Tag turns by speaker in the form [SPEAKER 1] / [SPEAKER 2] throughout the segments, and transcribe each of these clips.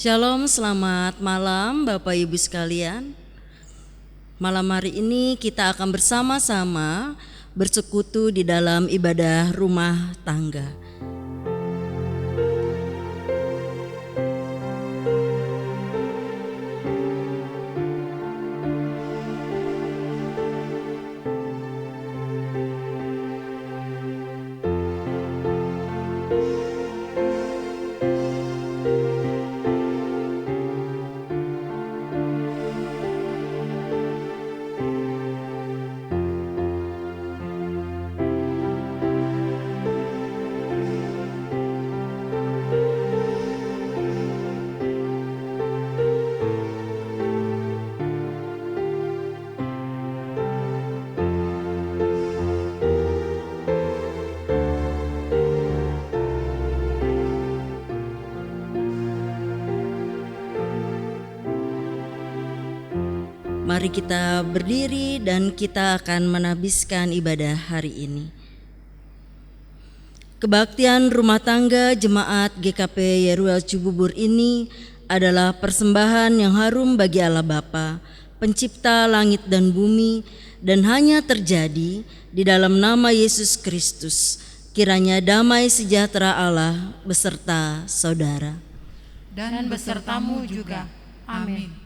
[SPEAKER 1] Shalom, selamat malam Bapak Ibu sekalian. Malam hari ini kita akan bersama-sama bersekutu di dalam ibadah rumah tangga. Mari kita berdiri dan kita akan menabiskan ibadah hari ini. Kebaktian rumah tangga Jemaat GKP Yeruel Cibubur ini adalah persembahan yang harum bagi Allah Bapa, Pencipta langit dan bumi, dan hanya terjadi di dalam nama Yesus Kristus. Kiranya damai sejahtera Allah beserta saudara.
[SPEAKER 2] Dan besertamu juga. Amin.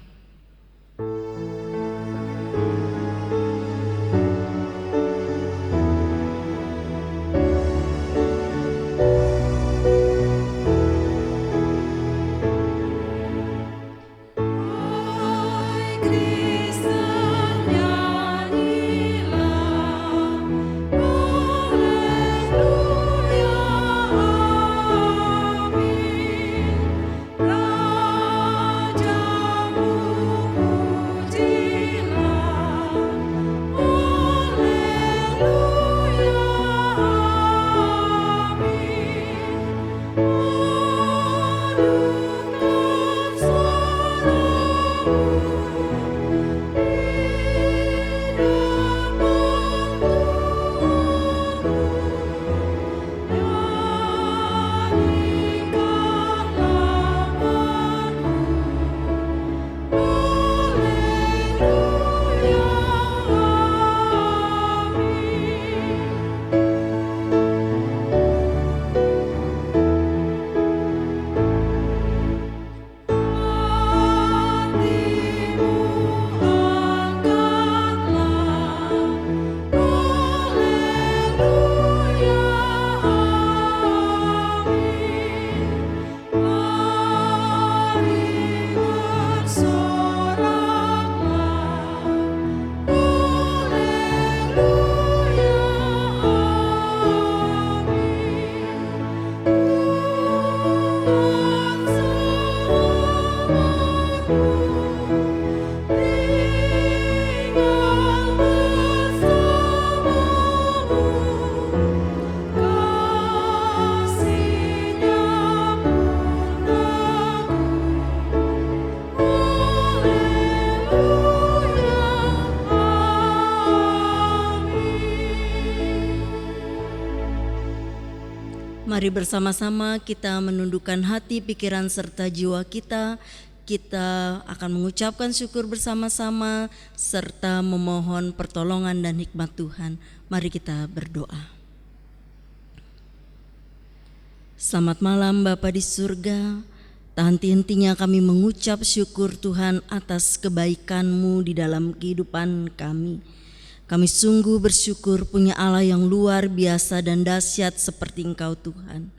[SPEAKER 1] Mari bersama-sama kita menundukkan hati, pikiran, serta jiwa kita. Kita akan mengucapkan syukur bersama-sama serta memohon pertolongan dan hikmat Tuhan. Mari kita berdoa. Selamat malam Bapa di surga. Tak henti-hentinya kami mengucap syukur Tuhan atas kebaikan-Mu di dalam kehidupan kami. Kami sungguh bersyukur punya Allah yang luar biasa dan dahsyat seperti Engkau Tuhan.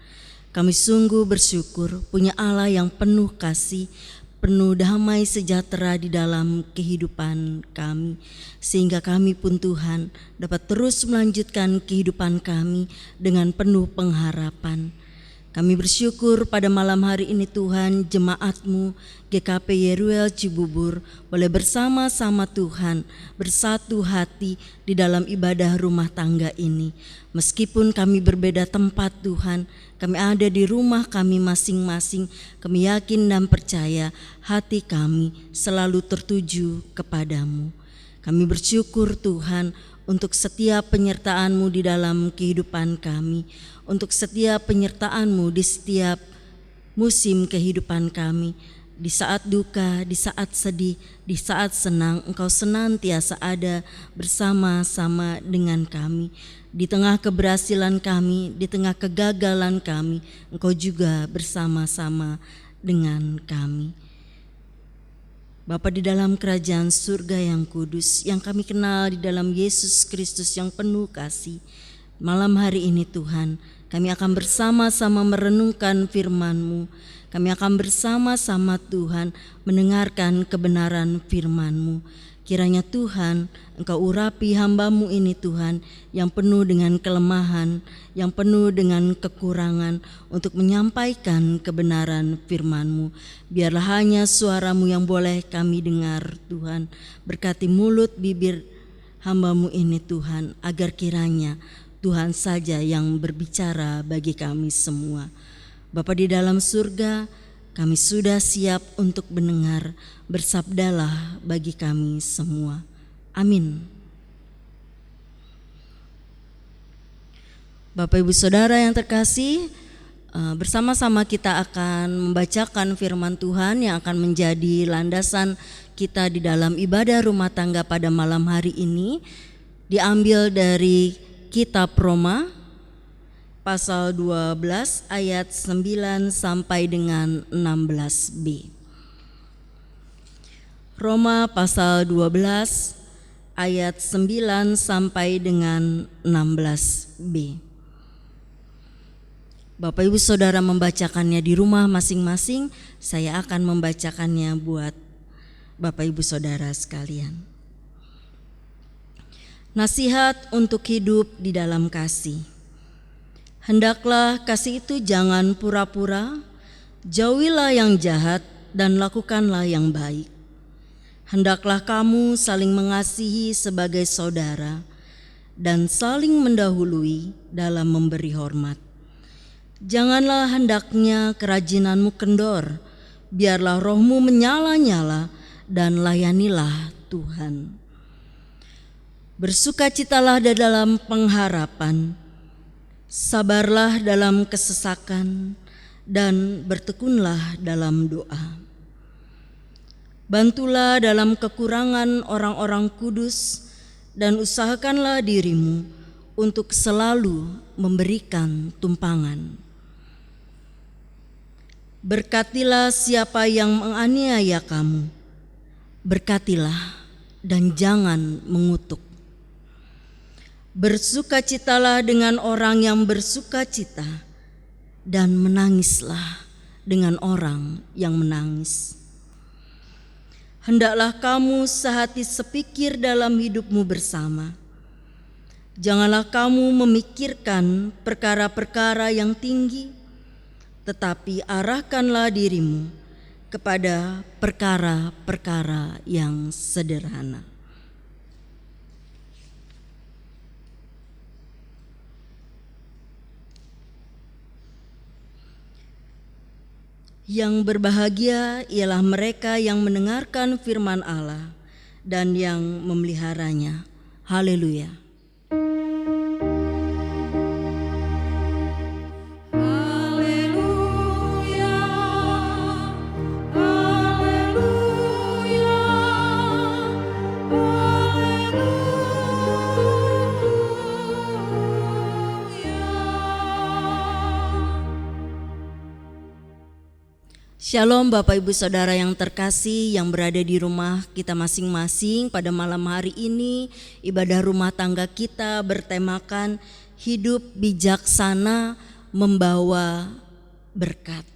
[SPEAKER 1] Kami sungguh bersyukur punya Allah yang penuh kasih, penuh damai sejahtera di dalam kehidupan kami. Sehingga kami pun Tuhan dapat terus melanjutkan kehidupan kami dengan penuh pengharapan. Kami bersyukur pada malam hari ini Tuhan, jemaat-Mu GKP Yeruel Cibubur boleh bersama-sama Tuhan bersatu hati di dalam ibadah rumah tangga ini. Meskipun kami berbeda tempat Tuhan, kami ada di rumah kami masing-masing, kami yakin dan percaya hati kami selalu tertuju kepadamu. Kami bersyukur Tuhan untuk setiap penyertaan-Mu di dalam kehidupan kami, untuk setiap penyertaan-Mu di setiap musim kehidupan kami. Di saat duka, di saat sedih, di saat senang, Engkau senantiasa ada bersama-sama dengan kami. Di tengah keberhasilan kami, di tengah kegagalan kami, Engkau juga bersama-sama dengan kami. Bapa di dalam kerajaan surga yang kudus, yang kami kenal di dalam Yesus Kristus yang penuh kasih, malam hari ini Tuhan, kami akan bersama-sama merenungkan firman-Mu. Kami akan bersama-sama Tuhan mendengarkan kebenaran firman-Mu. Kiranya Tuhan, Engkau urapi hamba-Mu ini Tuhan, yang penuh dengan kelemahan, yang penuh dengan kekurangan, untuk menyampaikan kebenaran firman-Mu. Biarlah hanya suara-Mu yang boleh kami dengar Tuhan. Berkati mulut bibir hamba-Mu ini Tuhan, agar kiranya Tuhan saja yang berbicara bagi kami semua. Bapa di dalam surga, kami sudah siap untuk mendengar, bersabdalah bagi kami semua. Amin. Bapak Ibu Saudara yang terkasih, bersama-sama kita akan membacakan firman Tuhan yang akan menjadi landasan kita di dalam ibadah rumah tangga pada malam hari ini. Diambil dari kitab Roma pasal 12 ayat 9 sampai dengan 16b. Roma pasal 12 ayat 9 sampai dengan 16b. Bapak Ibu Saudara membacakannya di rumah masing-masing, saya akan membacakannya buat Bapak Ibu Saudara sekalian. Nasihat untuk hidup di dalam kasih. Hendaklah kasih itu jangan pura-pura, jauhilah yang jahat dan lakukanlah yang baik. Hendaklah kamu saling mengasihi sebagai saudara dan saling mendahului dalam memberi hormat. Janganlah hendaknya kerajinanmu kendor, biarlah rohmu menyala-nyala dan layanilah Tuhan. Bersukacitalah dalam pengharapan, sabarlah dalam kesesakan, dan bertekunlah dalam doa. Bantulah dalam kekurangan orang-orang kudus, dan usahakanlah dirimu untuk selalu memberikan tumpangan. Berkatilah siapa yang menganiaya kamu, berkatilah dan jangan mengutuk. Bersukacitalah dengan orang yang bersukacita, dan menangislah dengan orang yang menangis. Hendaklah kamu sehati sepikir dalam hidupmu bersama. Janganlah kamu memikirkan perkara-perkara yang tinggi, tetapi arahkanlah dirimu kepada perkara-perkara yang sederhana. Yang berbahagia ialah mereka yang mendengarkan firman Allah dan yang memeliharanya. Haleluya. Shalom Bapak Ibu Saudara yang terkasih yang berada di rumah kita masing-masing. Pada malam hari ini ibadah rumah tangga kita bertemakan hidup bijaksana membawa berkat.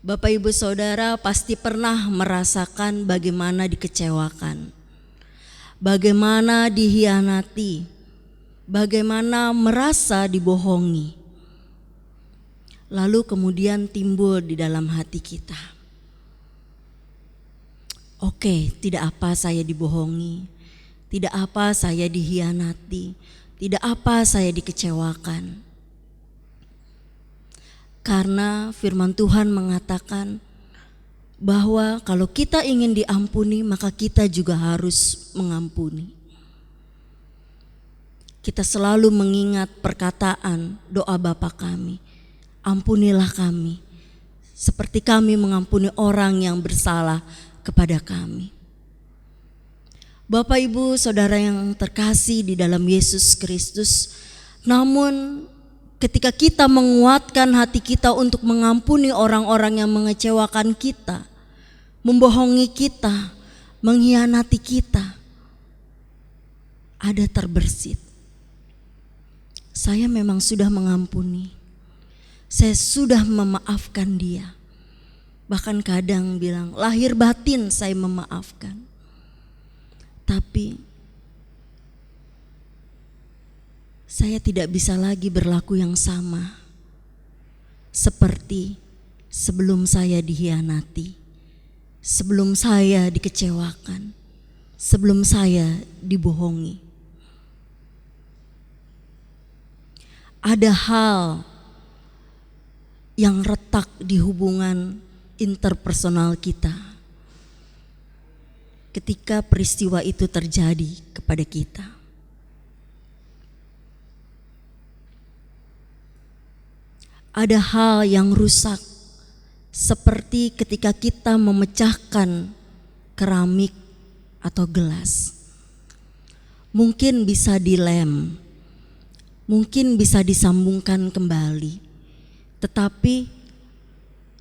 [SPEAKER 1] Bapak Ibu Saudara pasti pernah merasakan bagaimana dikecewakan, bagaimana dihianati, bagaimana merasa dibohongi. Lalu kemudian timbul di dalam hati kita. Oke, tidak apa saya dibohongi, tidak apa saya dihianati, tidak apa saya dikecewakan. Karena firman Tuhan mengatakan bahwa kalau kita ingin diampuni, maka kita juga harus mengampuni. Kita selalu mengingat perkataan doa Bapa kami. Ampunilah kami, seperti kami mengampuni orang yang bersalah kepada kami. Bapak, Ibu, Saudara yang terkasih di dalam Yesus Kristus, namun ketika kita menguatkan hati kita untuk mengampuni orang-orang yang mengecewakan kita, membohongi kita, mengkhianati kita, ada terbersit. Saya memang sudah mengampuni, saya sudah memaafkan dia. Bahkan kadang bilang lahir batin saya memaafkan. Tapi saya tidak bisa lagi berlaku yang sama seperti sebelum saya dikhianati, sebelum saya dikecewakan, sebelum saya dibohongi. Ada hal yang retak di hubungan interpersonal kita ketika peristiwa itu terjadi kepada kita. Ada hal yang rusak seperti ketika kita memecahkan keramik atau gelas. Mungkin bisa dilem, mungkin bisa disambungkan kembali, tetapi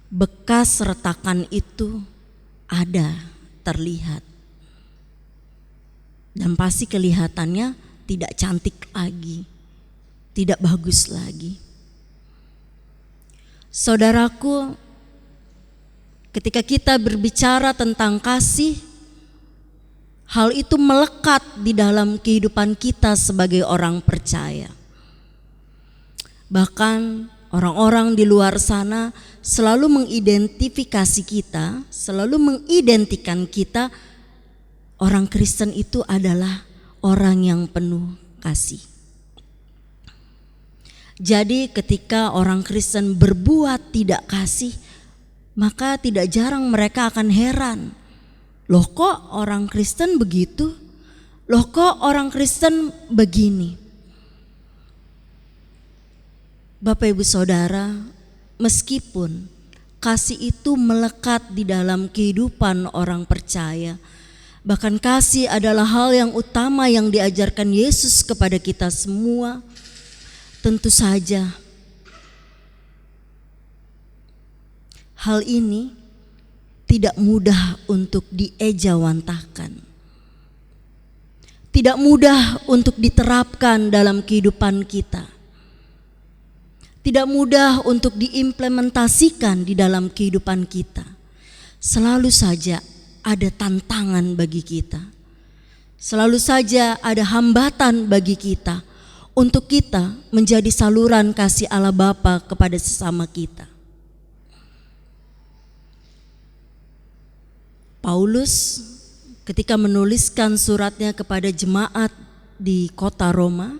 [SPEAKER 1] bekas retakan itu ada, terlihat. Dan pasti kelihatannya tidak cantik lagi, tidak bagus lagi. Saudaraku, ketika kita berbicara tentang kasih, hal itu melekat di dalam kehidupan kita sebagai orang percaya. Bahkan orang-orang di luar sana selalu mengidentifikasi kita, selalu mengidentikan kita, orang Kristen itu adalah orang yang penuh kasih. Jadi ketika orang Kristen berbuat tidak kasih, maka tidak jarang mereka akan heran. Loh kok orang Kristen begitu? Loh kok orang Kristen begini? Bapak, Ibu, Saudara, meskipun kasih itu melekat di dalam kehidupan orang percaya, bahkan kasih adalah hal yang utama yang diajarkan Yesus kepada kita semua, tentu saja hal ini tidak mudah untuk diejawantahkan, tidak mudah untuk diterapkan dalam kehidupan kita, tidak mudah untuk diimplementasikan di dalam kehidupan kita. Selalu saja ada tantangan bagi kita, selalu saja ada hambatan bagi kita untuk kita menjadi saluran kasih Allah Bapa kepada sesama kita. Paulus ketika menuliskan suratnya kepada jemaat di kota Roma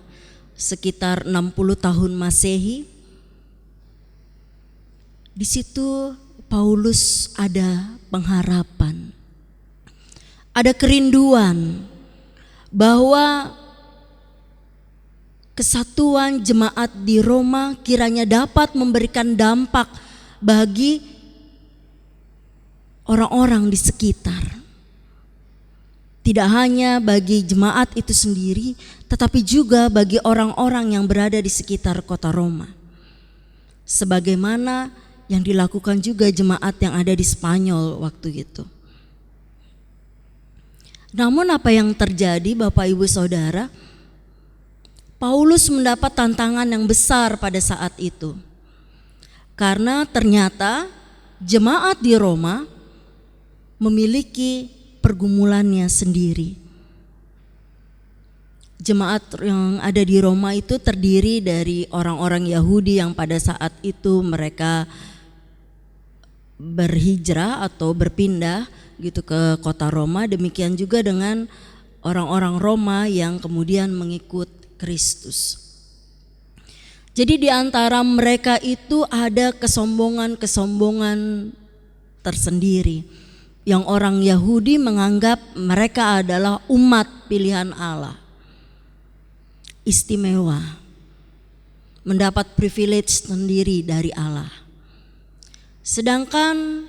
[SPEAKER 1] sekitar 60 tahun Masehi, di situ Paulus ada pengharapan, ada kerinduan bahwa kesatuan jemaat di Roma kiranya dapat memberikan dampak bagi orang-orang di sekitar. Tidak hanya bagi jemaat itu sendiri, tetapi juga bagi orang-orang yang berada di sekitar kota Roma. Sebagaimana yang dilakukan juga jemaat yang ada di Spanyol waktu itu. Namun apa yang terjadi, Bapak, Ibu, Saudara? Paulus mendapat tantangan yang besar pada saat itu. Karena ternyata jemaat di Roma memiliki pergumulannya sendiri. Jemaat yang ada di Roma itu terdiri dari orang-orang Yahudi yang pada saat itu mereka berhijrah atau berpindah gitu ke kota Roma. Demikian juga dengan orang-orang Roma yang kemudian mengikut Kristus. Jadi di antara mereka itu ada kesombongan tersendiri, yang orang Yahudi menganggap mereka adalah umat pilihan Allah, istimewa, mendapat privilege sendiri dari Allah. Sedangkan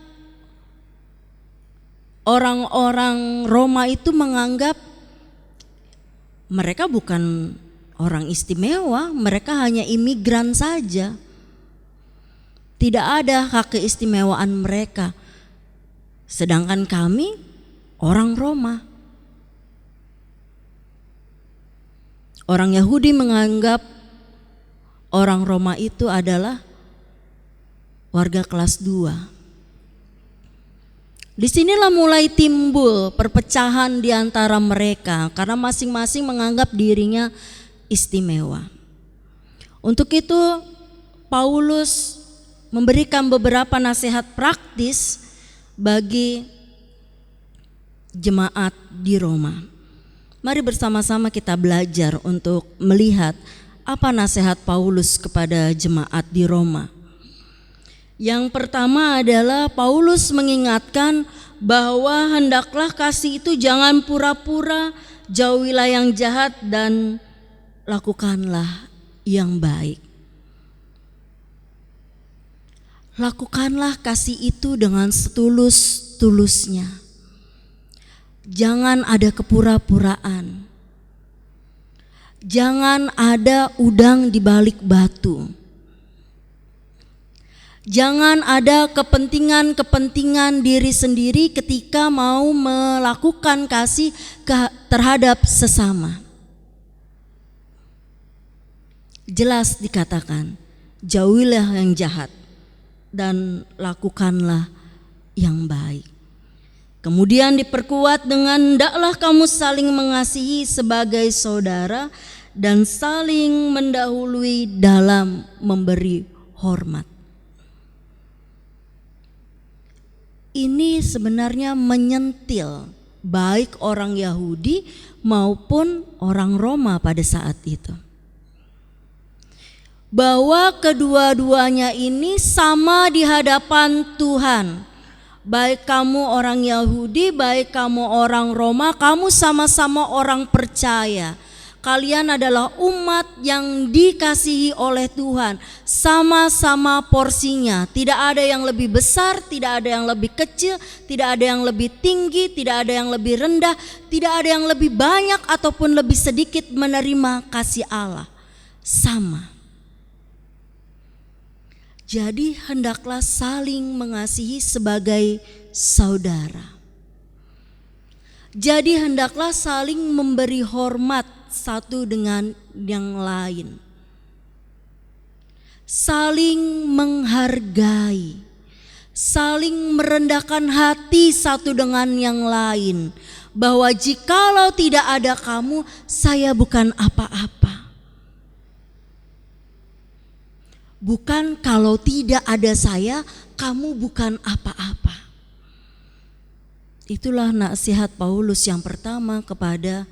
[SPEAKER 1] orang-orang Roma itu menganggap mereka bukan orang istimewa, mereka hanya imigran saja. Tidak ada hak keistimewaan mereka. Sedangkan kami orang Roma. Orang Yahudi menganggap orang Roma itu adalah warga kelas 2. Disinilah mulai timbul perpecahan di antara mereka karena masing-masing menganggap dirinya istimewa. Untuk itu Paulus memberikan beberapa nasihat praktis bagi jemaat di Roma. Mari bersama-sama kita belajar untuk melihat apa nasihat Paulus kepada jemaat di Roma. Yang pertama adalah Paulus mengingatkan bahwa hendaklah kasih itu jangan pura-pura, jauhilah yang jahat dan lakukanlah yang baik. Lakukanlah kasih itu dengan setulus-tulusnya. Jangan ada kepura-puraan. Jangan ada udang di balik batu. Jangan ada kepentingan-kepentingan diri sendiri ketika mau melakukan kasih terhadap sesama. Jelas dikatakan, jauhilah yang jahat dan lakukanlah yang baik. Kemudian diperkuat dengan hendaklah kamu saling mengasihi sebagai saudara dan saling mendahului dalam memberi hormat. Ini sebenarnya menyentil baik orang Yahudi maupun orang Roma pada saat itu. Bahwa kedua-duanya ini sama di hadapan Tuhan. Baik kamu orang Yahudi, baik kamu orang Roma, kamu sama-sama orang percaya. Kalian adalah umat yang dikasihi oleh Tuhan, sama-sama porsinya. Tidak ada yang lebih besar, tidak ada yang lebih kecil, tidak ada yang lebih tinggi, tidak ada yang lebih rendah, tidak ada yang lebih banyak ataupun lebih sedikit menerima kasih Allah. Sama. Jadi hendaklah saling mengasihi sebagai saudara. Jadi hendaklah saling memberi hormat satu dengan yang lain. Saling menghargai, saling merendahkan hati satu dengan yang lain. Bahwa jikalau tidak ada kamu, saya bukan apa-apa. Bukan kalau tidak ada saya, kamu bukan apa-apa. Itulah nasihat Paulus yang pertama kepada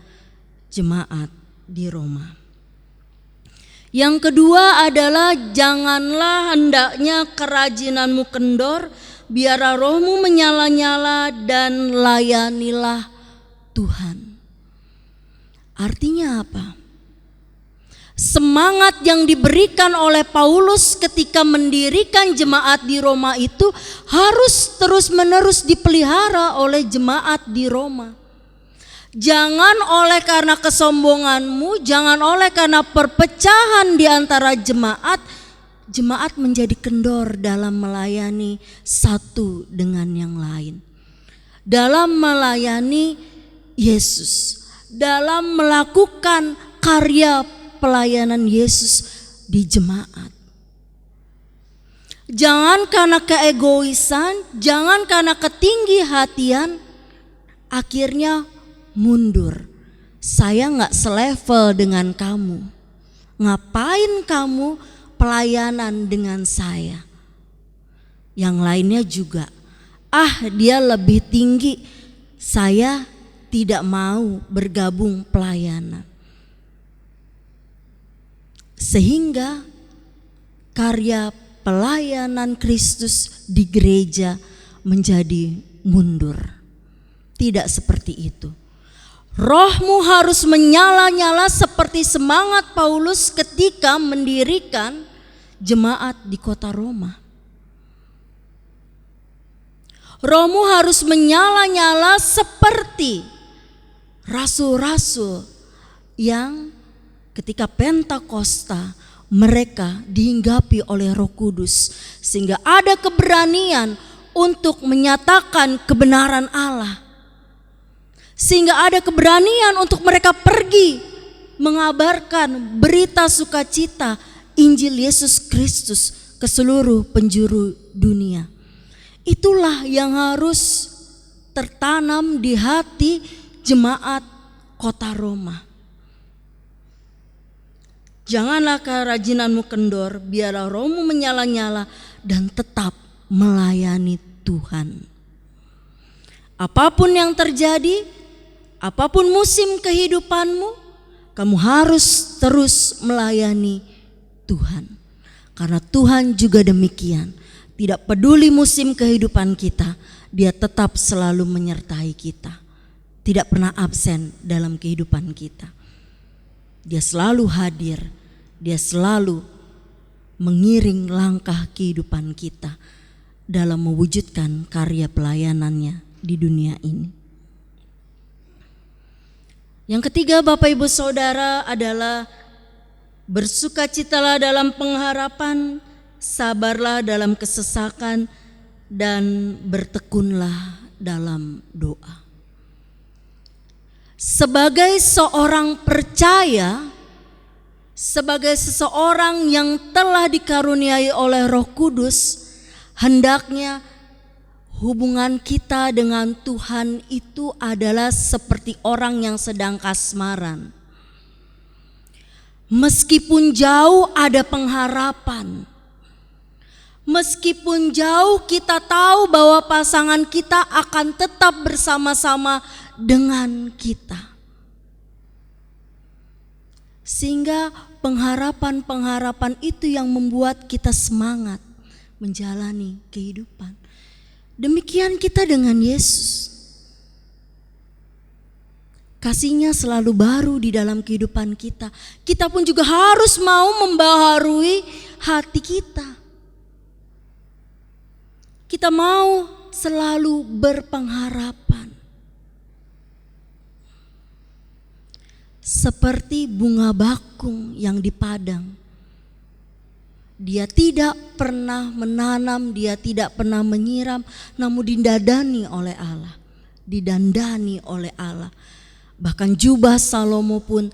[SPEAKER 1] jemaat di Roma. Yang kedua adalah janganlah hendaknya kerajinanmu kendor, biarlah rohmu menyala-nyala dan layanilah Tuhan. Artinya apa? Semangat yang diberikan oleh Paulus ketika mendirikan jemaat di Roma itu harus terus-menerus dipelihara oleh jemaat di Roma. Jangan oleh karena kesombonganmu, jangan oleh karena perpecahan di antara jemaat menjadi kendor dalam melayani satu dengan yang lain. Dalam melayani Yesus, dalam melakukan karya pelayanan Yesus di jemaat. Jangan karena keegoisan, jangan karena ketinggi hatian, akhirnya mundur. Saya gak selevel dengan kamu. Ngapain kamu pelayanan dengan saya? Yang lainnya juga, dia lebih tinggi, saya tidak mau bergabung pelayanan. Sehingga karya pelayanan Kristus di gereja menjadi mundur. Tidak seperti itu. Rohmu harus menyala-nyala seperti semangat Paulus ketika mendirikan jemaat di kota Roma. Rohmu harus menyala-nyala seperti rasul-rasul yang ketika Pentakosta mereka dihinggapi oleh Roh Kudus, sehingga ada keberanian untuk menyatakan kebenaran Allah, sehingga ada keberanian untuk mereka pergi mengabarkan berita sukacita Injil Yesus Kristus ke seluruh penjuru dunia. Itulah yang harus tertanam di hati jemaat kota Roma. Janganlah kerajinanmu kendor, biarlah rohmu menyala-nyala dan tetap melayani Tuhan. Apapun yang terjadi, apapun musim kehidupanmu, kamu harus terus melayani Tuhan. Karena Tuhan juga demikian. Tidak peduli musim kehidupan kita, Dia tetap selalu menyertai kita. Tidak pernah absen dalam kehidupan kita. Dia selalu hadir. Dia selalu mengiring langkah kehidupan kita dalam mewujudkan karya pelayanannya di dunia ini. Yang ketiga, Bapak Ibu Saudara, adalah bersukacitalah dalam pengharapan, sabarlah dalam kesesakan, dan bertekunlah dalam doa. Sebagai seorang percaya, sebagai seseorang yang telah dikaruniai oleh Roh Kudus, hendaknya hubungan kita dengan Tuhan itu adalah seperti orang yang sedang kasmaran. Meskipun jauh ada pengharapan, meskipun jauh kita tahu bahwa pasangan kita akan tetap bersama-sama dengan kita. Sehingga pengharapan-pengharapan itu yang membuat kita semangat menjalani kehidupan. Demikian kita dengan Yesus. Kasih-Nya selalu baru di dalam kehidupan kita. Kita pun juga harus mau membaharui hati kita. Kita mau selalu berpengharapan. Seperti bunga bakung yang di padang. Dia tidak pernah menanam, dia tidak pernah menyiram, namun didandani oleh Allah. Didandani oleh Allah. Bahkan jubah Salomo pun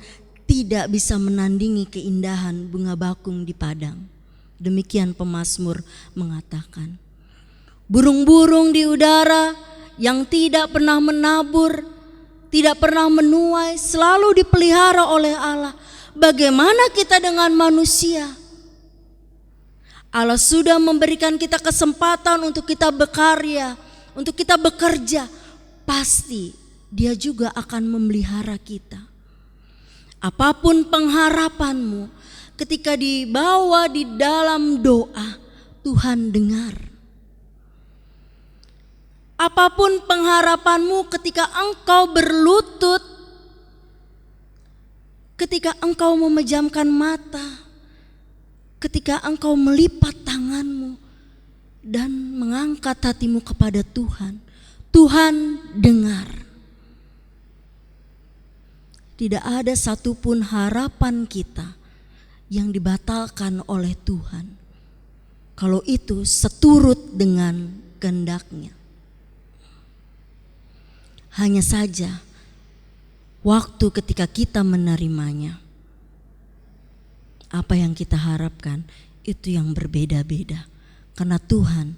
[SPEAKER 1] tidak bisa menandingi keindahan bunga bakung di padang. Demikian pemazmur mengatakan. Burung-burung di udara yang tidak pernah menabur, tidak pernah menuai, selalu dipelihara oleh Allah. Bagaimana kita dengan manusia? Allah sudah memberikan kita kesempatan untuk kita berkarya, untuk kita bekerja. Pasti Dia juga akan memelihara kita. Apapun pengharapanmu, ketika dibawa di dalam doa, Tuhan dengar. Apapun pengharapanmu ketika engkau berlutut, ketika engkau memejamkan mata, ketika engkau melipat tanganmu dan mengangkat hatimu kepada Tuhan, Tuhan dengar. Tidak ada satupun harapan kita yang dibatalkan oleh Tuhan, kalau itu seturut dengan kehendak-Nya. Hanya saja waktu ketika kita menerimanya, apa yang kita harapkan itu yang berbeda-beda. Karena Tuhan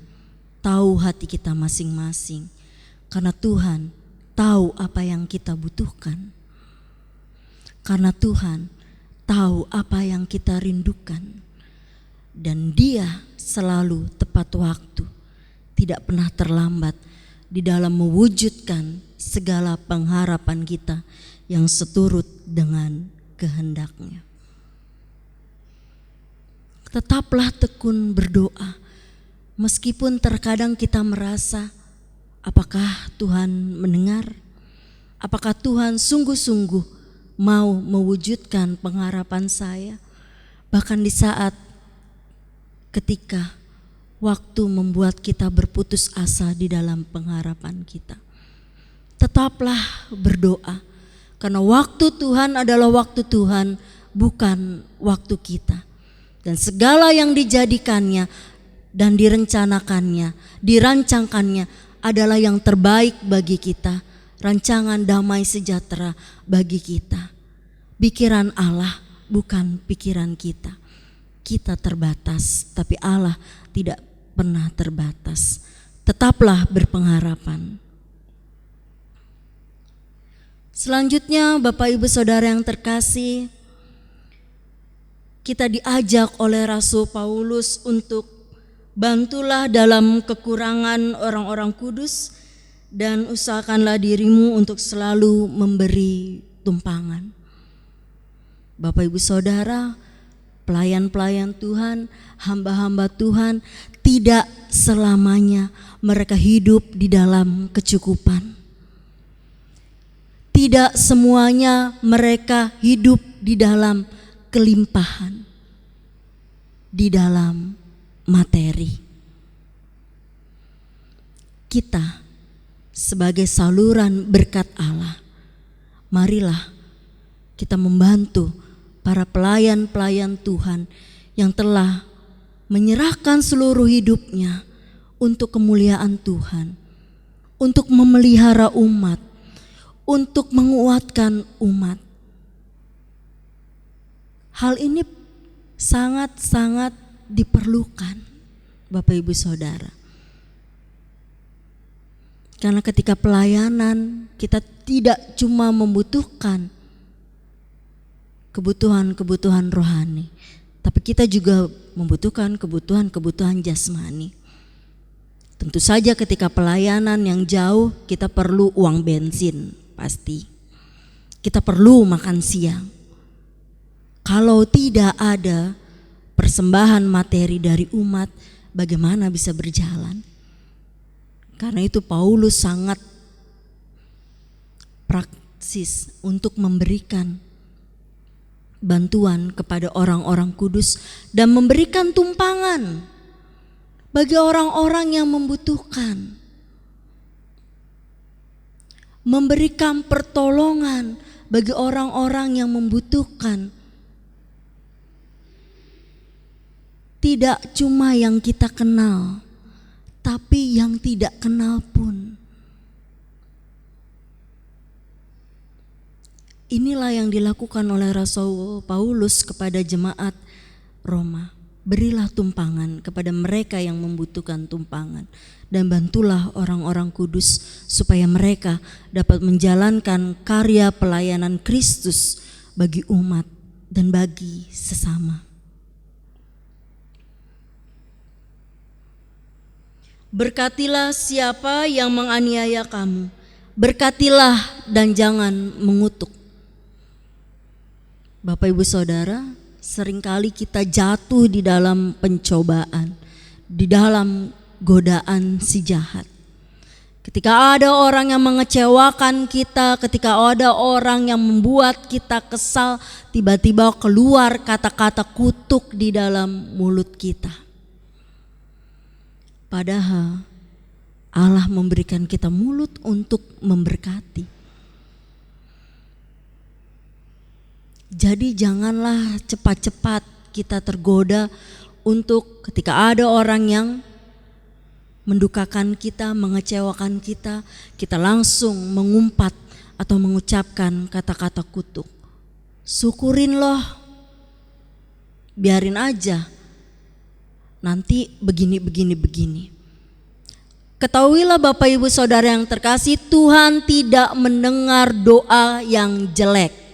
[SPEAKER 1] tahu hati kita masing-masing. Karena Tuhan tahu apa yang kita butuhkan. Karena Tuhan tahu apa yang kita rindukan. Dan Dia selalu tepat waktu, tidak pernah terlambat di dalam mewujudkan segala pengharapan kita yang seturut dengan kehendak-Nya. Tetaplah tekun berdoa, meskipun terkadang kita merasa, apakah Tuhan mendengar? Apakah Tuhan sungguh-sungguh mau mewujudkan pengharapan saya? Bahkan di saat ketika waktu membuat kita berputus asa di dalam pengharapan kita. Tetaplah berdoa, karena waktu Tuhan adalah waktu Tuhan, bukan waktu kita. Dan segala yang dijadikannya dan dirancangkannya adalah yang terbaik bagi kita, rancangan damai sejahtera bagi kita. Pikiran Allah bukan pikiran kita. Kita terbatas, tapi Allah tidak pernah terbatas. Tetaplah berpengharapan. Selanjutnya, Bapak Ibu Saudara yang terkasih, kita diajak oleh Rasul Paulus untuk bantulah dalam kekurangan orang-orang kudus dan usahakanlah dirimu untuk selalu memberi tumpangan. Bapak Ibu Saudara, pelayan-pelayan Tuhan, hamba-hamba Tuhan, tidak selamanya mereka hidup di dalam kecukupan. Tidak semuanya mereka hidup di dalam kelimpahan, di dalam materi. Kita sebagai saluran berkat Allah, marilah kita membantu para pelayan-pelayan Tuhan yang telah menyerahkan seluruh hidupnya untuk kemuliaan Tuhan, untuk memelihara umat, untuk menguatkan umat. Hal ini sangat-sangat diperlukan, Bapak Ibu Saudara. Karena ketika pelayanan kita tidak cuma membutuhkan kebutuhan-kebutuhan rohani, tapi kita juga membutuhkan kebutuhan-kebutuhan jasmani. Tentu saja ketika pelayanan yang jauh kita perlu uang bensin, pasti. Kita perlu makan siang. Kalau tidak ada persembahan materi dari umat, bagaimana bisa berjalan? Karena itu Paulus sangat praktis untuk memberikan bantuan kepada orang-orang kudus dan memberikan tumpangan bagi orang-orang yang membutuhkan. Memberikan pertolongan bagi orang-orang yang membutuhkan. Tidak cuma yang kita kenal, tapi yang tidak kenal pun. Inilah yang dilakukan oleh Rasul Paulus kepada jemaat Roma. Berilah tumpangan kepada mereka yang membutuhkan tumpangan, dan bantulah orang-orang kudus supaya mereka dapat menjalankan karya pelayanan Kristus bagi umat dan bagi sesama. Berkatilah siapa yang menganiaya kamu, berkatilah dan jangan mengutuk. Bapak Ibu Saudara, seringkali kita jatuh di dalam pencobaan, di dalam godaan si jahat. Ketika ada orang yang mengecewakan kita, ketika ada orang yang membuat kita kesal, tiba-tiba keluar kata-kata kutuk di dalam mulut kita. Padahal Allah memberikan kita mulut untuk memberkati. Jadi janganlah cepat-cepat kita tergoda untuk ketika ada orang yang mendukakan kita, mengecewakan kita, kita langsung mengumpat atau mengucapkan kata-kata kutuk. Syukurin loh, biarin aja, nanti begini. Ketahuilah Bapak Ibu Saudara yang terkasih, Tuhan tidak mendengar doa yang jelek.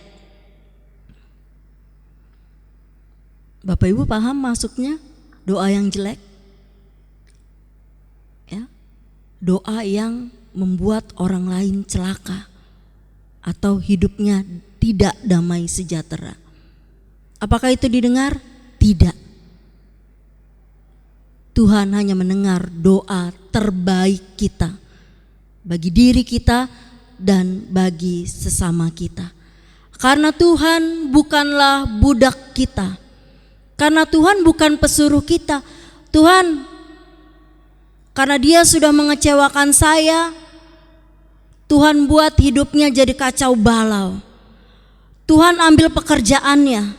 [SPEAKER 1] Bapak Ibu paham maksudnya doa yang jelek? Ya, doa yang membuat orang lain celaka atau hidupnya tidak damai sejahtera. Apakah itu didengar? Tidak. Tuhan hanya mendengar doa terbaik kita bagi diri kita dan bagi sesama kita. Karena Tuhan bukanlah budak kita. Karena Tuhan bukan pesuruh kita. Tuhan Karena dia sudah mengecewakan saya, Tuhan buat hidupnya jadi kacau balau. Tuhan ambil pekerjaannya,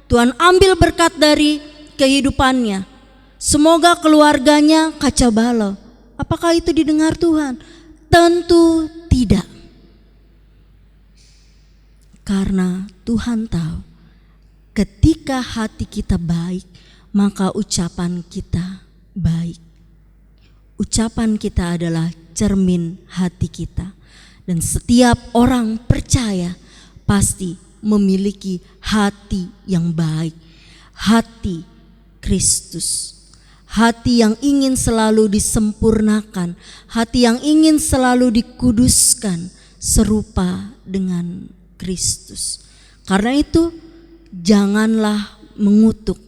[SPEAKER 1] Tuhan ambil berkat dari kehidupannya. Semoga keluarganya kacau balau. Apakah itu didengar Tuhan? Tentu tidak. Karena Tuhan tahu ketika hati kita baik, maka ucapan kita baik. Ucapan kita adalah cermin hati kita. Dan setiap orang percaya pasti memiliki hati yang baik. Hati Kristus. Hati yang ingin selalu disempurnakan. Hati yang ingin selalu dikuduskan serupa dengan Kristus. Karena itu janganlah mengutuk.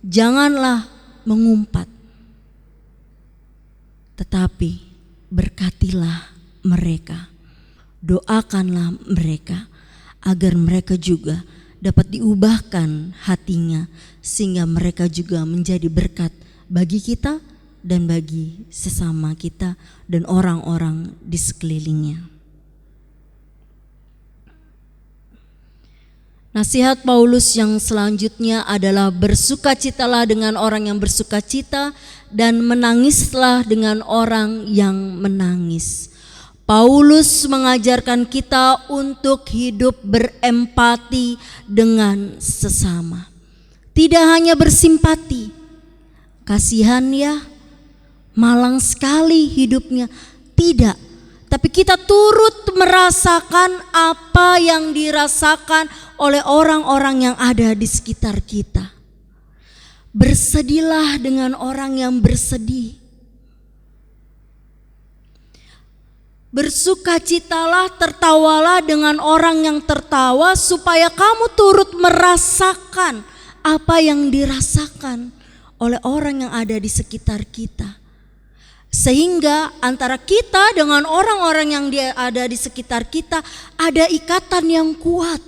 [SPEAKER 1] Janganlah mengumpat. Tetapi berkatilah mereka, doakanlah mereka agar mereka juga dapat diubahkan hatinya sehingga mereka juga menjadi berkat bagi kita dan bagi sesama kita dan orang-orang di sekelilingnya. Nasihat Paulus yang selanjutnya adalah bersukacitalah dengan orang yang bersukacita dan menangislah dengan orang yang menangis. Paulus mengajarkan kita untuk hidup berempati dengan sesama. Tidak hanya bersimpati. Kasihan ya, malang sekali hidupnya. Tidak. Tapi kita turut merasakan apa yang dirasakan oleh orang-orang yang ada di sekitar kita. Bersedihlah dengan orang yang bersedih. Bersukacitalah, tertawalah dengan orang yang tertawa supaya kamu turut merasakan apa yang dirasakan oleh orang yang ada di sekitar kita. Sehingga antara kita dengan orang-orang yang ada di sekitar kita ada ikatan yang kuat.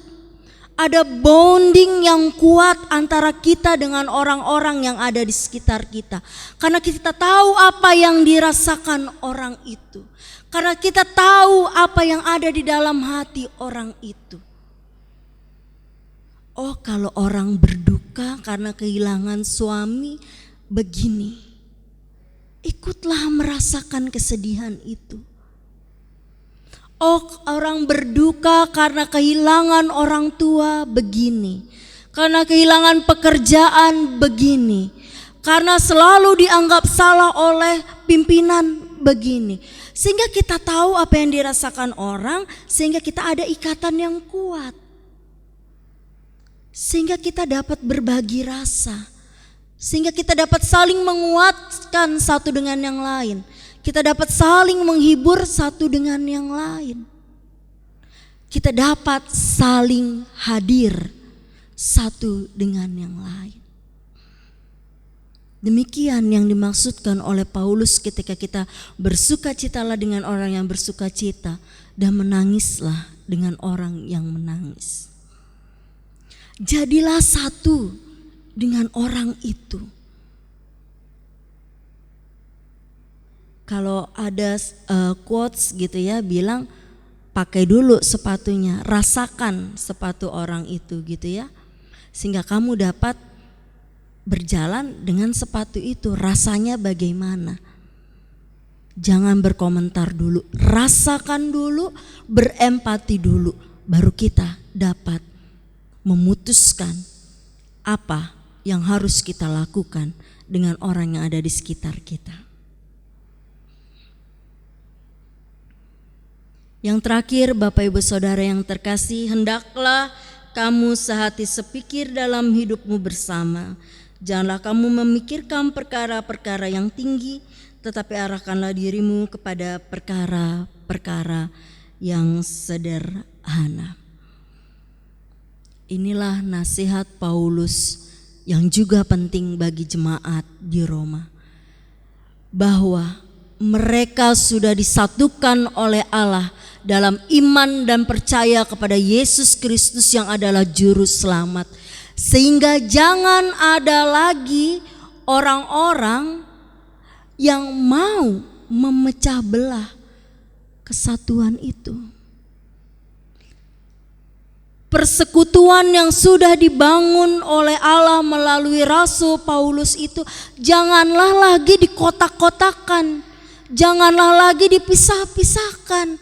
[SPEAKER 1] Ada bonding yang kuat antara kita dengan orang-orang yang ada di sekitar kita. Karena kita tahu apa yang dirasakan orang itu. Karena kita tahu apa yang ada di dalam hati orang itu. Oh, kalau orang berduka karena kehilangan suami begini. Ikutlah merasakan kesedihan itu. Oh, orang berduka karena kehilangan orang tua begini. Karena kehilangan pekerjaan begini. Karena selalu dianggap salah oleh pimpinan begini. Sehingga kita tahu apa yang dirasakan orang, sehingga kita ada ikatan yang kuat. Sehingga kita dapat berbagi rasa. Sehingga kita dapat saling menguatkan satu dengan yang lain. Kita dapat saling menghibur satu dengan yang lain. Kita dapat saling hadir satu dengan yang lain. Demikian yang dimaksudkan oleh Paulus ketika kita bersukacitalah dengan orang yang bersukacita dan menangislah dengan orang yang menangis. Jadilah satu dengan orang itu. Kalau ada quotes gitu ya bilang pakai dulu sepatunya, rasakan sepatu orang itu gitu ya. Sehingga kamu dapat berjalan dengan sepatu itu, rasanya bagaimana. Jangan berkomentar dulu, rasakan dulu, berempati dulu, baru kita dapat memutuskan apa yang harus kita lakukan dengan orang yang ada di sekitar kita. Yang terakhir, Bapak Ibu Saudara yang terkasih, hendaklah kamu sehati sepikir dalam hidupmu bersama. Janganlah kamu memikirkan perkara-perkara yang tinggi, tetapi arahkanlah dirimu kepada perkara-perkara yang sederhana. Inilah nasihat Paulus yang juga penting bagi jemaat di Roma. Bahwa mereka sudah disatukan oleh Allah dalam iman dan percaya kepada Yesus Kristus yang adalah juru selamat. Sehingga jangan ada lagi orang-orang yang mau memecah belah kesatuan itu. Persekutuan yang sudah dibangun oleh Allah melalui Rasul Paulus itu janganlah lagi dikotak-kotakan, janganlah lagi dipisah-pisahkan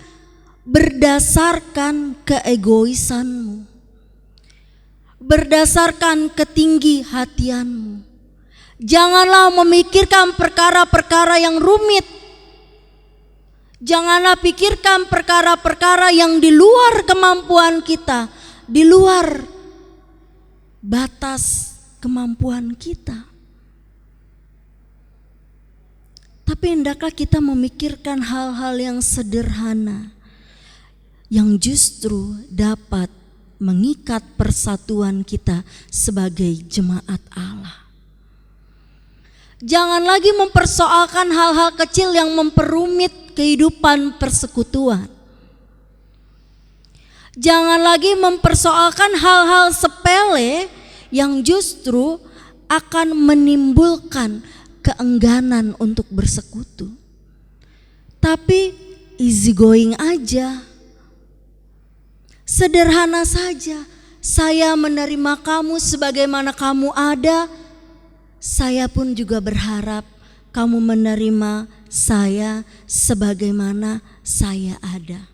[SPEAKER 1] berdasarkan keegoisanmu, berdasarkan ketinggi hatianmu. Janganlah memikirkan perkara-perkara yang rumit. Janganlah pikirkan perkara-perkara yang di luar kemampuan kita, di luar batas kemampuan kita. Tapi hendaklah kita memikirkan hal-hal yang sederhana yang justru dapat mengikat persatuan kita sebagai jemaat Allah. Jangan lagi mempersoalkan hal-hal kecil yang memperumit kehidupan persekutuan. Jangan lagi mempersoalkan hal-hal sepele yang justru akan menimbulkan keengganan untuk bersekutu. Tapi easy going aja. Sederhana saja. Saya menerima kamu sebagaimana kamu ada. Saya pun juga berharap kamu menerima saya sebagaimana saya ada.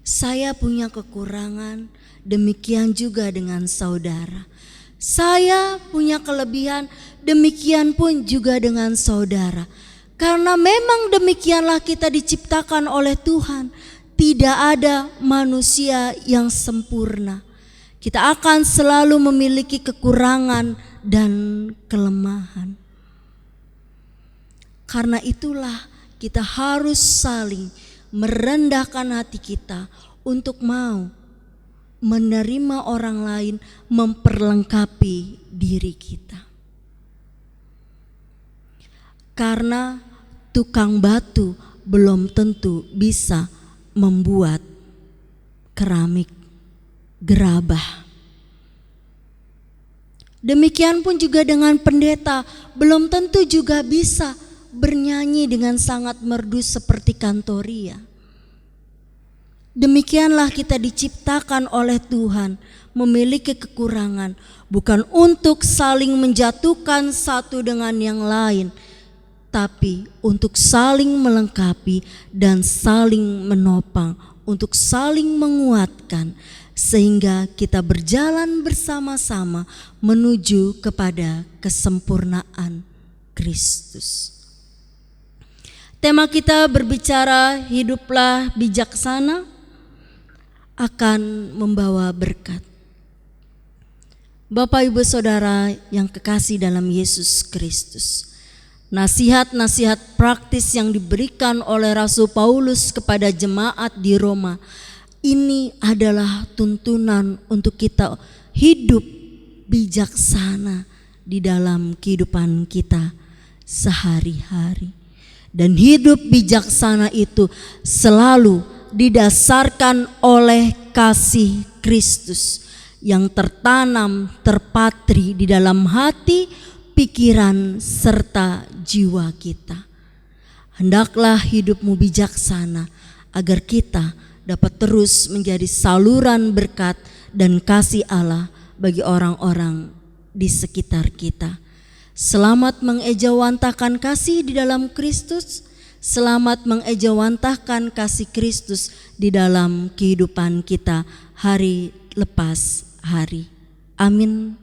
[SPEAKER 1] Saya punya kekurangan, demikian juga dengan saudara. Saya punya kelebihan, demikian pun juga dengan saudara. Karena memang demikianlah kita diciptakan oleh Tuhan. Tidak ada manusia yang sempurna. Kita akan selalu memiliki kekurangan dan kelemahan. Karena itulah kita harus saling merendahkan hati kita untuk mau menerima orang lain memperlengkapi diri kita. Karena tukang batu belum tentu bisa membuat keramik gerabah. Demikian pun juga dengan pendeta, belum tentu juga bisa bernyanyi dengan sangat merdu seperti Kantoria. Demikianlah kita diciptakan oleh Tuhan, memiliki kekurangan, bukan untuk saling menjatuhkan satu dengan yang lain, tapi untuk saling melengkapi dan saling menopang, untuk saling menguatkan, sehingga kita berjalan bersama-sama menuju kepada kesempurnaan Kristus. Tema kita berbicara hiduplah bijaksana akan membawa berkat. Bapak Ibu Saudara yang kekasih dalam Yesus Kristus, nasihat-nasihat praktis yang diberikan oleh Rasul Paulus kepada jemaat di Roma ini adalah tuntunan untuk kita hidup bijaksana di dalam kehidupan kita sehari-hari. Dan hidup bijaksana itu selalu didasarkan oleh kasih Kristus yang tertanam, terpatri di dalam hati, pikiran, serta jiwa kita. Hendaklah hidupmu bijaksana agar kita dapat terus menjadi saluran berkat dan kasih Allah bagi orang-orang di sekitar kita. Selamat mengejawantahkan kasih di dalam Kristus. Selamat mengejawantahkan kasih Kristus di dalam kehidupan kita hari lepas hari. Amin.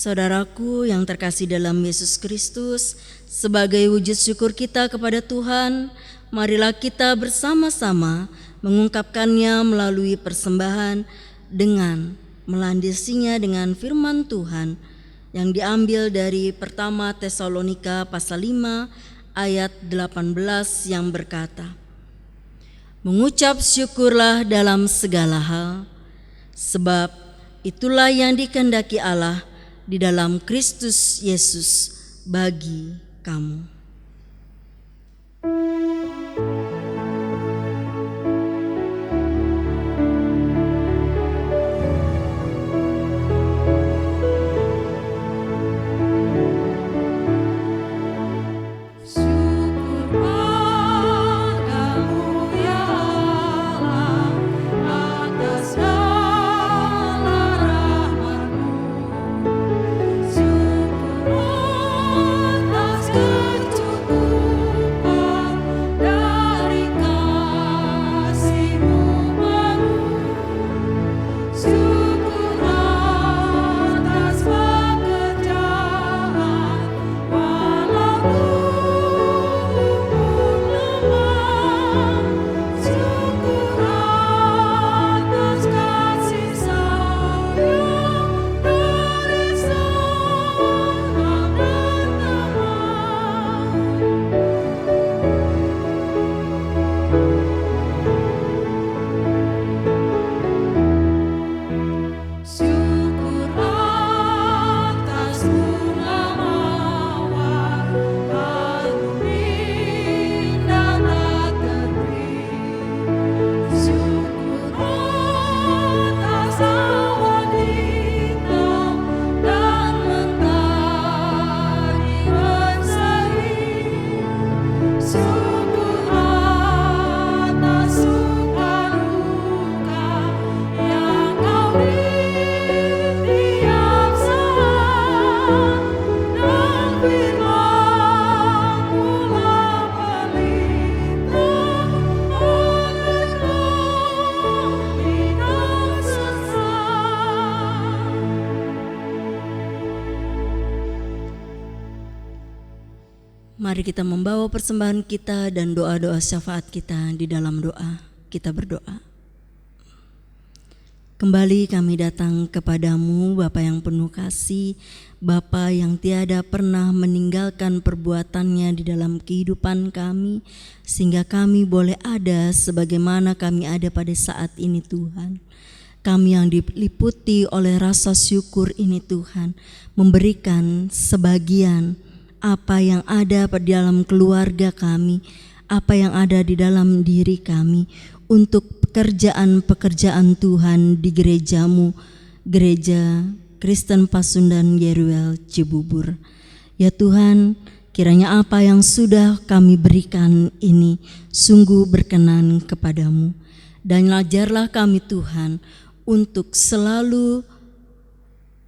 [SPEAKER 1] Saudaraku yang terkasih dalam Yesus Kristus, sebagai wujud syukur kita kepada Tuhan, marilah kita bersama-sama mengungkapkannya melalui persembahan dengan melandasinya dengan firman Tuhan yang diambil dari pertama Tesalonika pasal 5 ayat 18 yang berkata, "Mengucap syukurlah dalam segala hal, sebab itulah yang dikehendaki Allah di dalam Kristus Yesus bagi kamu." Mari kita membawa persembahan kita dan doa-doa syafaat kita di dalam doa. Kita berdoa. Kembali kami datang kepadamu, Bapa yang penuh kasih, Bapa yang tiada pernah meninggalkan perbuatannya di dalam kehidupan kami, sehingga kami boleh ada sebagaimana kami ada pada saat ini Tuhan. Kami yang diliputi oleh rasa syukur ini Tuhan, memberikan sebagian apa yang ada di dalam keluarga kami, apa yang ada di dalam diri kami untuk pekerjaan-pekerjaan Tuhan di gerejamu, Gereja Kristen Pasundan Yeruel Cibubur. Ya Tuhan, kiranya apa yang sudah kami berikan ini sungguh berkenan kepadamu, dan ajarlah kami Tuhan untuk selalu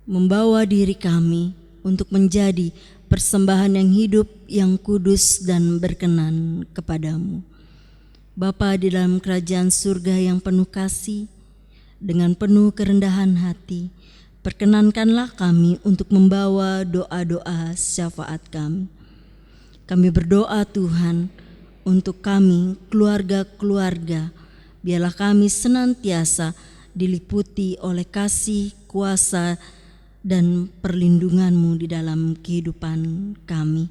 [SPEAKER 1] membawa diri kami untuk menjadi persembahan yang hidup, yang kudus dan berkenan kepadamu. Bapa di dalam kerajaan surga yang penuh kasih, dengan penuh kerendahan hati, perkenankanlah kami untuk membawa doa-doa syafaat kami. Kami berdoa Tuhan untuk kami, keluarga-keluarga, biarlah kami senantiasa diliputi oleh kasih, kuasa, dan perlindungan-Mu di dalam kehidupan kami.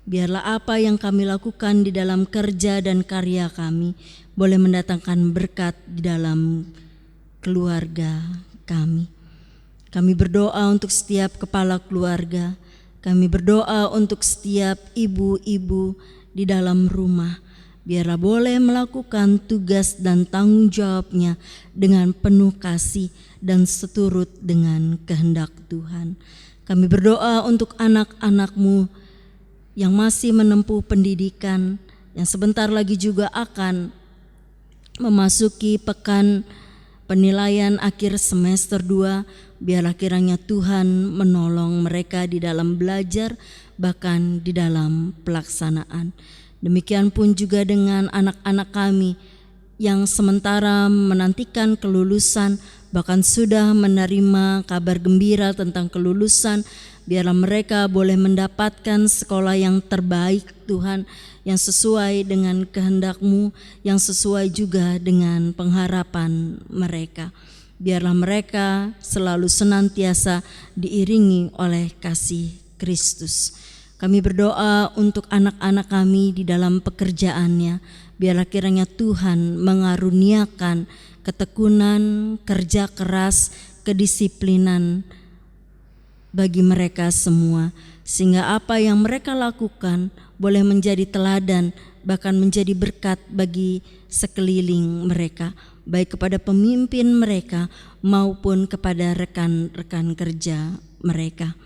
[SPEAKER 1] Biarlah apa yang kami lakukan di dalam kerja dan karya kami boleh mendatangkan berkat di dalam keluarga kami. Kami berdoa untuk setiap kepala keluarga. Kami berdoa untuk setiap ibu-ibu di dalam rumah. Biarlah boleh melakukan tugas dan tanggung jawabnya dengan penuh kasih dan seturut dengan kehendak Tuhan. Kami berdoa untuk anak-anak-Mu yang masih menempuh pendidikan, yang sebentar lagi juga akan memasuki pekan penilaian akhir semester 2. Biarlah kiranya Tuhan menolong mereka di dalam belajar, bahkan di dalam pelaksanaan. Demikian pun juga dengan anak-anak kami yang sementara menantikan kelulusan, bahkan sudah menerima kabar gembira tentang kelulusan. Biarlah mereka boleh mendapatkan sekolah yang terbaik Tuhan, yang sesuai dengan kehendak-Mu, yang sesuai juga dengan pengharapan mereka. Biarlah mereka selalu senantiasa diiringi oleh kasih Kristus. Kami berdoa untuk anak-anak kami di dalam pekerjaannya. Biarlah kiranya Tuhan mengaruniakan ketekunan, kerja keras, kedisiplinan bagi mereka semua, sehingga apa yang mereka lakukan boleh menjadi teladan, bahkan menjadi berkat bagi sekeliling mereka, baik kepada pemimpin mereka maupun kepada rekan-rekan kerja mereka.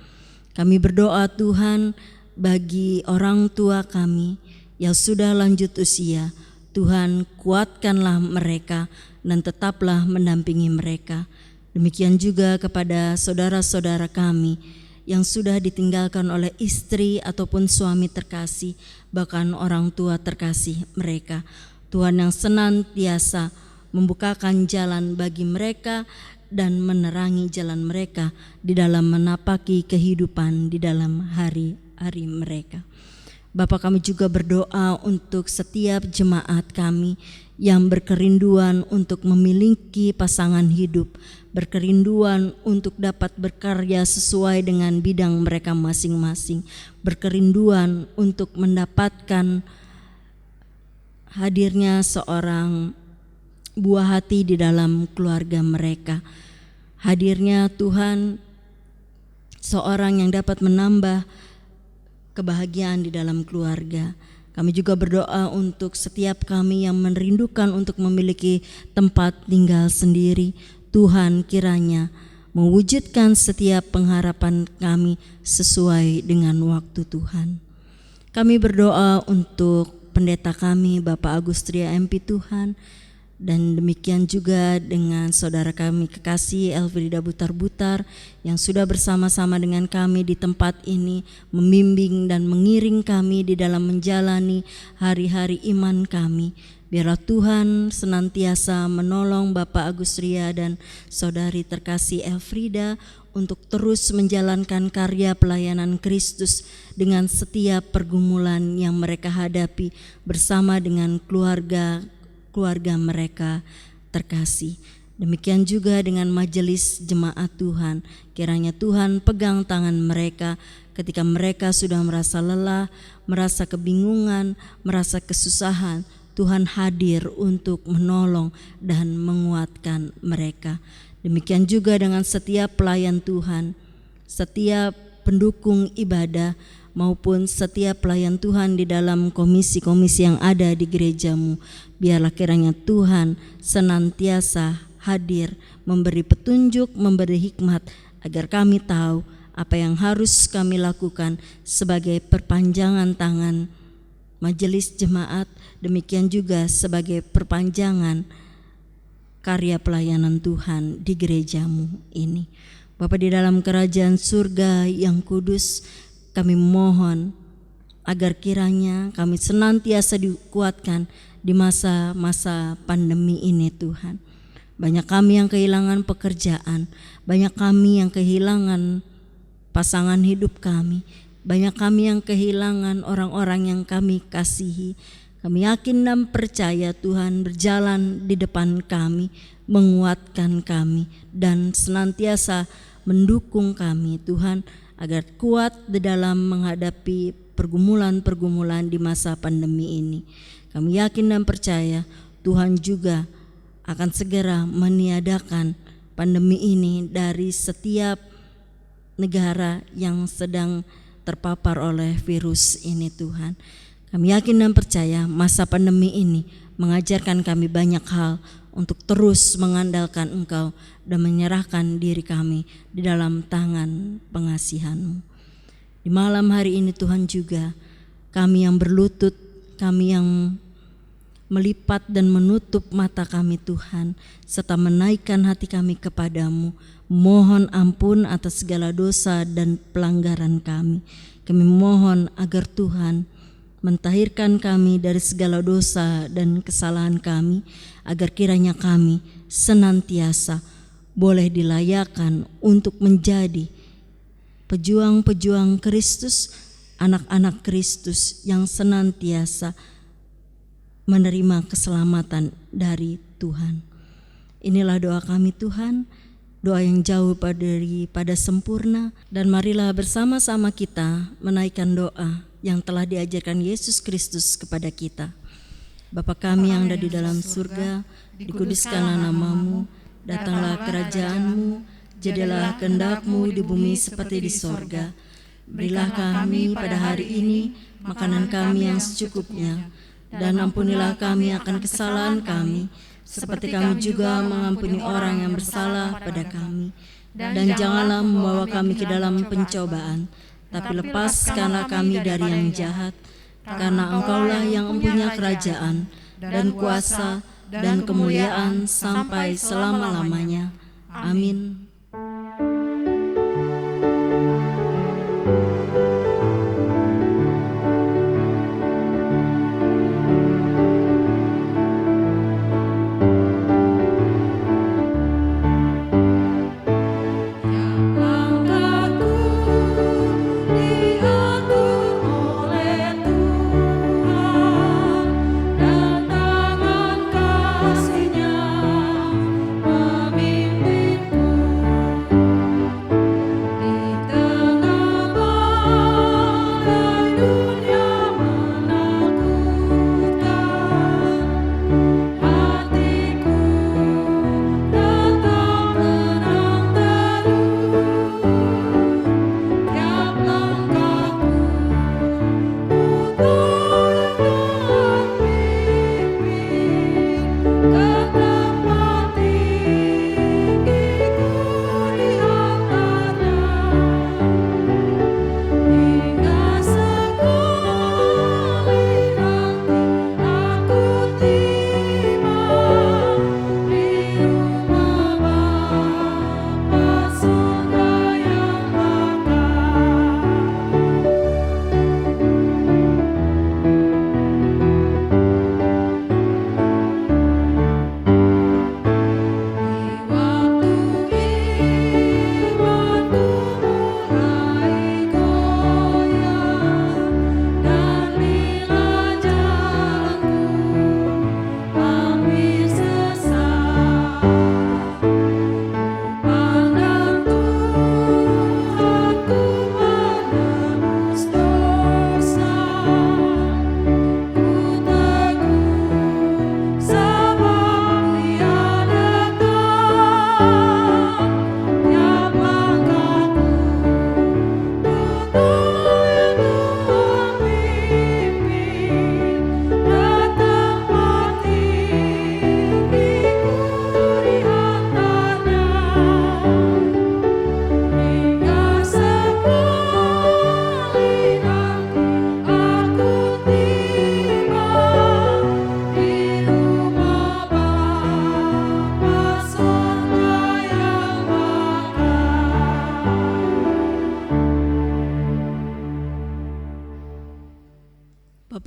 [SPEAKER 1] Kami berdoa Tuhan bagi orang tua kami yang sudah lanjut usia. Tuhan, kuatkanlah mereka dan tetaplah mendampingi mereka. Demikian juga kepada saudara-saudara kami yang sudah ditinggalkan oleh istri ataupun suami terkasih, bahkan orang tua terkasih mereka. Tuhan yang senantiasa membukakan jalan bagi mereka dan menerangi jalan mereka di dalam menapaki kehidupan di dalam hari-hari mereka. Bapa, kami juga berdoa untuk setiap jemaat kami yang berkerinduan untuk memiliki pasangan hidup, berkerinduan untuk dapat berkarya sesuai dengan bidang mereka masing-masing, berkerinduan untuk mendapatkan hadirnya seorang buah hati di dalam keluarga mereka. Hadirnya Tuhan seorang yang dapat menambah kebahagiaan di dalam keluarga. Kami juga berdoa untuk setiap kami yang merindukan untuk memiliki tempat tinggal sendiri. Tuhan kiranya mewujudkan setiap pengharapan kami sesuai dengan waktu Tuhan. Kami berdoa untuk pendeta kami Bapak Agustria MP Tuhan, dan demikian juga dengan saudara kami kekasih Elfrida Butar-Butar yang sudah bersama-sama dengan kami di tempat ini, membimbing dan mengiring kami di dalam menjalani hari-hari iman kami. Biarlah Tuhan senantiasa menolong Bapak Agustria dan saudari terkasih Elfrida untuk terus menjalankan karya pelayanan Kristus dengan setiap pergumulan yang mereka hadapi bersama dengan keluarga mereka terkasih. Demikian juga dengan majelis jemaat Tuhan. Kiranya Tuhan pegang tangan mereka ketika mereka sudah merasa lelah, merasa kebingungan, merasa kesusahan. Tuhan hadir untuk menolong dan menguatkan mereka. Demikian juga dengan setiap pelayan Tuhan, setiap pendukung ibadah, maupun setiap pelayan Tuhan di dalam komisi-komisi yang ada di gerejamu. Biarlah kiranya Tuhan senantiasa hadir, memberi petunjuk, memberi hikmat, agar kami tahu apa yang harus kami lakukan sebagai perpanjangan tangan majelis jemaat, demikian juga sebagai perpanjangan karya pelayanan Tuhan di gerejamu ini. Bapa di dalam kerajaan surga yang kudus, kami mohon agar kiranya kami senantiasa dikuatkan di masa-masa pandemi ini Tuhan. Banyak kami yang kehilangan pekerjaan, banyak kami yang kehilangan pasangan hidup kami, banyak kami yang kehilangan orang-orang yang kami kasihi. Kami yakin dan percaya Tuhan berjalan di depan kami, menguatkan kami dan senantiasa mendukung kami Tuhan, agar kuat di dalam menghadapi pergumulan-pergumulan di masa pandemi ini. Kami yakin dan percaya Tuhan juga akan segera meniadakan pandemi ini dari setiap negara yang sedang terpapar oleh virus ini Tuhan. Kami yakin dan percaya masa pandemi ini mengajarkan kami banyak hal untuk terus mengandalkan Engkau dan menyerahkan diri kami di dalam tangan pengasihan-Mu. Di malam hari ini Tuhan juga kami yang berlutut, kami yang melipat dan menutup mata kami Tuhan, serta menaikkan hati kami kepadamu, mohon ampun atas segala dosa dan pelanggaran kami. Kami mohon agar Tuhan mentahirkan kami dari segala dosa dan kesalahan kami, agar kiranya kami senantiasa boleh dilayakan untuk menjadi pejuang-pejuang Kristus, anak-anak Kristus yang senantiasa menerima keselamatan dari Tuhan. Inilah doa kami Tuhan, doa yang jauh daripada sempurna, dan marilah bersama-sama kita menaikkan doa yang telah diajarkan Yesus Kristus kepada kita. Bapa kami yang ada di dalam surga, dikuduskanlah namamu, datanglah kerajaan-Mu, jadilah kehendak-Mu di bumi seperti di sorga. Berilah kami pada hari ini makanan kami yang secukupnya, dan ampunilah kami akan kesalahan kami, seperti kami juga mengampuni orang yang bersalah pada kami. Dan janganlah membawa kami ke dalam pencobaan, tapi lepaskanlah kami dari yang jahat, karena Engkaulah yang mempunyai kerajaan, dan kuasa, dan kemuliaan sampai selama-lamanya. Amin.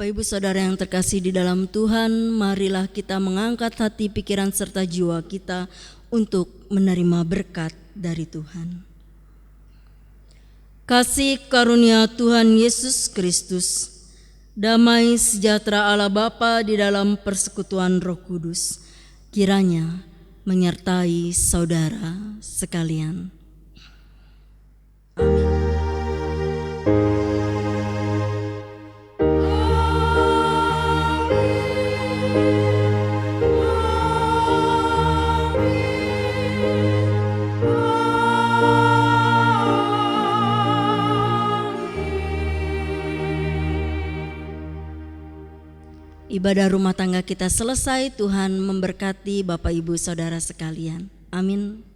[SPEAKER 1] Bapak Ibu Saudara yang terkasih di dalam Tuhan, marilah kita mengangkat hati, pikiran serta jiwa kita untuk menerima berkat dari Tuhan. Kasih karunia Tuhan Yesus Kristus, damai sejahtera Allah Bapa di dalam persekutuan Roh Kudus, kiranya menyertai saudara sekalian. Amin. Ibadah rumah tangga kita selesai, Tuhan memberkati Bapak Ibu Saudara sekalian. Amin.